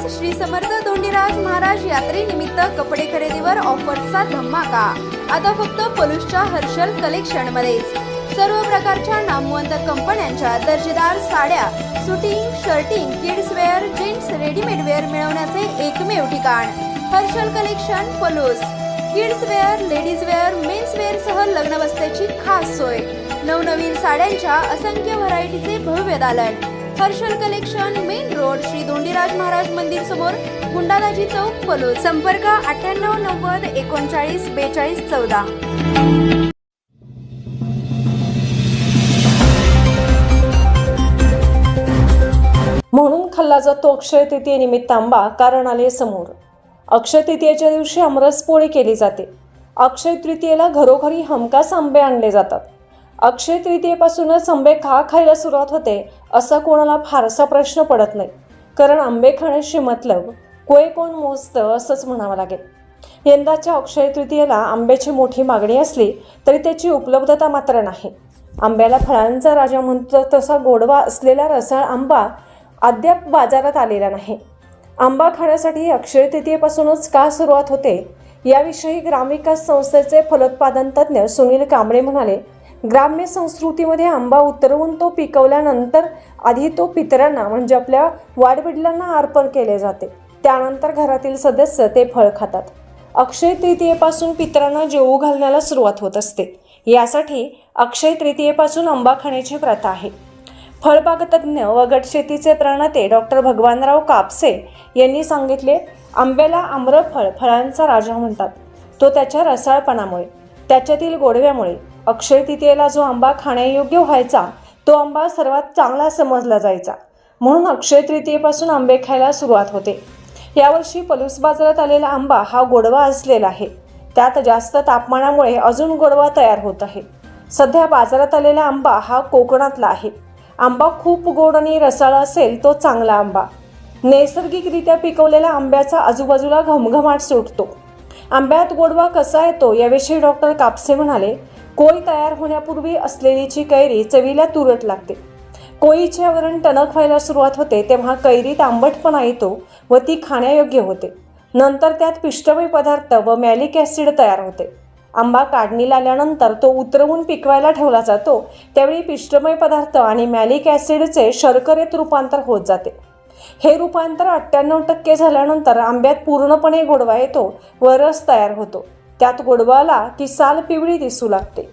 श्री समर्थ धोंडीराज महाराज यात्रेनिमित्त कपडे खरेदीवर ऑफर्सचा धमाका। आता फक्त पलूसच्या हर्षल कलेक्शन मध्येच सर्व प्रकारच्या नामवंत कंपन्यांच्या दर्जेदार साड्या, suiting, shirting, kids wear, gents readymade wear मिळवण्याचे एकमेव ठिकाण Harshal collection Palus. Kids wear, ladies wear, mens wear सह लग्न बस्त्याची खास सोय, नवनवीन साड्यांच्या असंख्य व्हरायटीचे भव्य दालन। Harshal collection, main road, Shri Dhondiraj Maharaj मंदिर समोर, गुंडादाजी चौक, पलूस। संपर्क 98 90 39 42 14। म्हणून खाल्ला जातो अक्षय तृतीयेनिमित्त आंबा, कारण आले समोर। अक्षय तृतीयेच्या दिवशी आमरस पोळी केली जाते। अक्षय तृतीयेला घरोघरी हमखास आंबे आणले जातात। अक्षय तृतीयेपासूनच आंबे खायला सुरुवात होते असा कोणाला फारसा प्रश्न पडत नाही, कारण आंबे खाण्याशी मतलब कोण मोजतं असंच म्हणावं लागेल। यंदाच्या अक्षय तृतीयेला आंब्याची मोठी मागणी असली तरी त्याची उपलब्धता मात्र नाही। आंब्याला फळांचा राजा म्हणतो तसा गोडवा असलेला रसाळ आंबा अद्याप बाजारात आलेला नाही। आंबा खाण्यासाठी अक्षय तृतीयेपासूनच का सुरुवात होते याविषयी ग्रामविकास संस्थेचे फलोत्पादन तज्ज्ञ सुनील कांबळे म्हणाले, ग्राम्य संस्कृतीमध्ये आंबा उतरवून तो पिकवल्यानंतर आधी तो पितरांना म्हणजे आपल्या वाडवडिलांना अर्पण केले जाते, त्यानंतर घरातील सदस्य ते फळ खातात। अक्षय तृतीयेपासून पितरांना जेवू घालण्याला सुरुवात होत असते, यासाठी अक्षय तृतीयेपासून आंबा खाण्याची प्रथा आहे। फळबाग तज्ज्ञ व गटशेतीचे प्रणेते डॉक्टर भगवानराव कापसे यांनी सांगितले, आंब्याला आम्रफळ, फळांचा राजा म्हणतात। तो त्याच्या रसाळपणामुळे, त्याच्यातील गोडव्यामुळे अक्षय तृतीयेला जो आंबा खाण्यायोग्य व्हायचा तो आंबा सर्वात चांगला समजला जायचा, म्हणून अक्षय तृतीयेपासून आंबे खायला सुरुवात होते। यावर्षी पलूस बाजारात आलेला आंबा हा गोडवा असलेला आहे, त्यात जास्त तापमानामुळे अजून गोडवा तयार होत आहे। सध्या बाजारात आलेला आंबा हा कोकणातला आहे। आंबा खूप गोड आणि रसाळ असेल तो चांगला आंबा। नैसर्गिकरित्या पिकवलेल्या आंब्याचा आजूबाजूला घमघमाट सुटतो। आंब्यात गोडवा कसा येतो याविषयी डॉक्टर कापसे म्हणाले, कोळी तयार होण्यापूर्वी असलेलीची कैरी चवीला तुरट लागते। कोळीचे आवरण टणक व्हायला सुरुवात होते तेव्हा कैरीत आंबटपणा येतो व ती खाण्यायोग्य होते। नंतर त्यात पिष्टमय पदार्थ व मॅलिक ॲसिड तयार होते। आंबा काढणीला आल्यानंतर तो उतरवून पिकवायला ठेवला जातो, त्यावेळी पिष्टमय पदार्थ आणि मॅलिक ॲसिडचे शर्करेत रूपांतर होत जाते। हे रूपांतर 98% झाल्यानंतर आंब्यात पूर्णपणे गोडवा येतो व रस तयार होतो। त्यात गोडवा आला की साल पिवळी दिसू लागते।